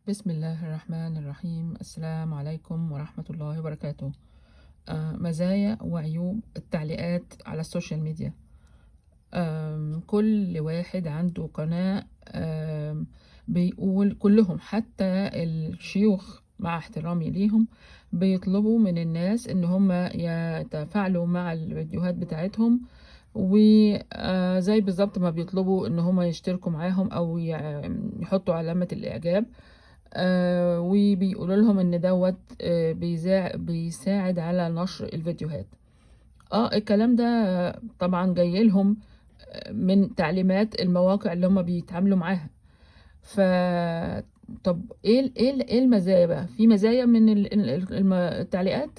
بسم الله الرحمن الرحيم. السلام عليكم ورحمة الله وبركاته. مزايا وعيوب التعليقات على السوشيال ميديا. كل واحد عنده قناة، بيقول كلهم حتى الشيوخ مع احترامي ليهم بيطلبوا من الناس ان هم يتفاعلوا مع الفيديوهات بتاعتهم، وزي بالظبط ما بيطلبوا ان هم يشتركوا معاهم او يحطوا علامة الاعجاب. وبيقولوا لهم ان دوت بيساعد على نشر الفيديوهات. الكلام ده طبعا جاي لهم من تعليمات المواقع اللي هم بيتعاملوا معاها. ف طب ايه المزايا بقى؟ في مزايا من التعليقات؟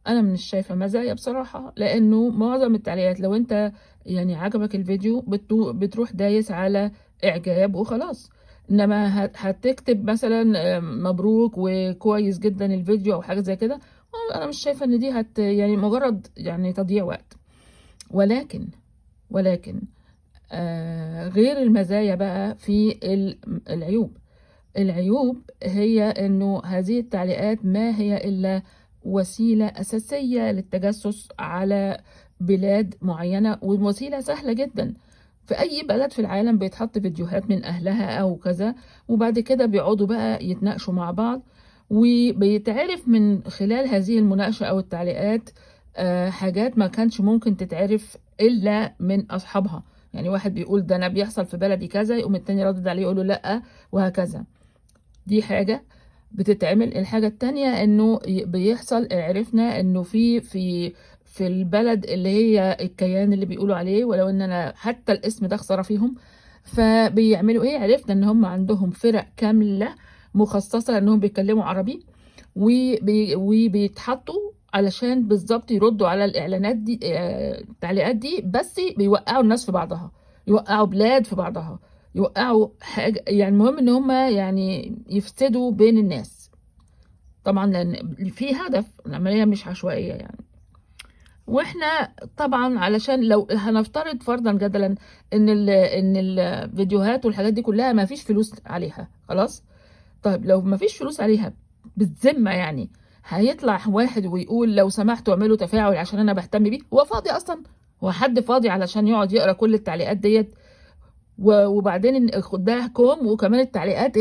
انا مش شايفه مزايا بصراحه، لانه معظم التعليقات لو انت يعني عجبك الفيديو بتروح دايس على اعجاب وخلاص. انما هتكتب مثلا مبروك وكويس جدا الفيديو او حاجه زي كده. انا مش شايفه ان دي يعني مجرد يعني تضييع وقت. ولكن غير المزايا بقى في العيوب. العيوب هي انه هذه التعليقات ما هي الا وسيلة اساسية للتجسس على بلاد معينة، ووسيلة سهلة جدا. في اي بلد في العالم بيتحط فيديوهات من اهلها او كذا، وبعد كده بيقعدوا بقى يتناقشوا مع بعض، وبيتعرف من خلال هذه المناقشة او التعليقات حاجات ما كانش ممكن تتعرف الا من اصحابها. يعني واحد بيقول ده انا بيحصل في بلدي كذا، يقوم التاني ردد عليه يقول له لا، وهكذا. دي حاجة بتتعمل. الحاجة التانية انه بيحصل، عرفنا انه في البلد اللي هي الكيان اللي بيقولوا عليه، ولو ان انا حتى الاسم ده خسارة فيهم، فبيعملوا ايه؟ عرفنا ان هم عندهم فرق كاملة مخصصة انهم بيتكلموا عربي، وبيتحطوا علشان بالظبط يردوا على الاعلانات دي، التعليقات دي، بس بيوقعوا الناس في بعضها، يوقعوا بلاد في بعضها، يوقعوا حاجة. يعني المهم ان هم يعني يفسدوا بين الناس، طبعا لان في هدف، العملية مش عشوائية يعني. واحنا طبعا علشان لو هنفترض فرضا جدلا ان الفيديوهات والحاجات دي كلها ما فيش فلوس عليها، خلاص. طيب لو ما فيش فلوس عليها بالذمة، يعني هيطلع واحد ويقول لو سمحتوا اعملوا تفاعل عشان انا بهتم بيه؟ هو فاضي اصلا؟ هو حد فاضي علشان يقعد يقرا كل التعليقات ديت؟ وبعدين ده كوم، وكمان التعليقات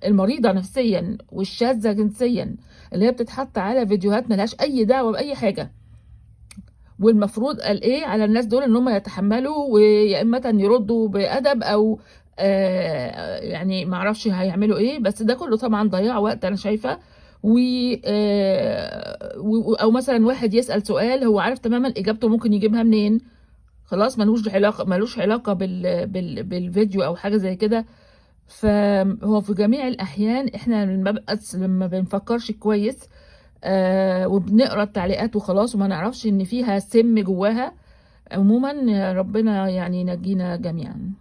المريضة نفسيا والشاذة جنسيا اللي هي بتتحط على فيديوهات ملهاش اي دعوة باي حاجة. والمفروض قال ايه على الناس دول؟ ان هم يتحملوا ويا اما يردوا بادب او يعني معرفش هيعملوا ايه، بس ده كله طبعا ضياع وقت انا شايفه. و او مثلا واحد يسأل سؤال هو عارف تماما اجابته ممكن يجيبها منين، خلاص ملوش علاقة بالفيديو او حاجة زي كده. فهو في جميع الاحيان احنا لما بنفكرش كويس وبنقرا التعليقات وخلاص، وما نعرفش ان فيها سم جواها. عموما ربنا يعني ينجينا جميعا.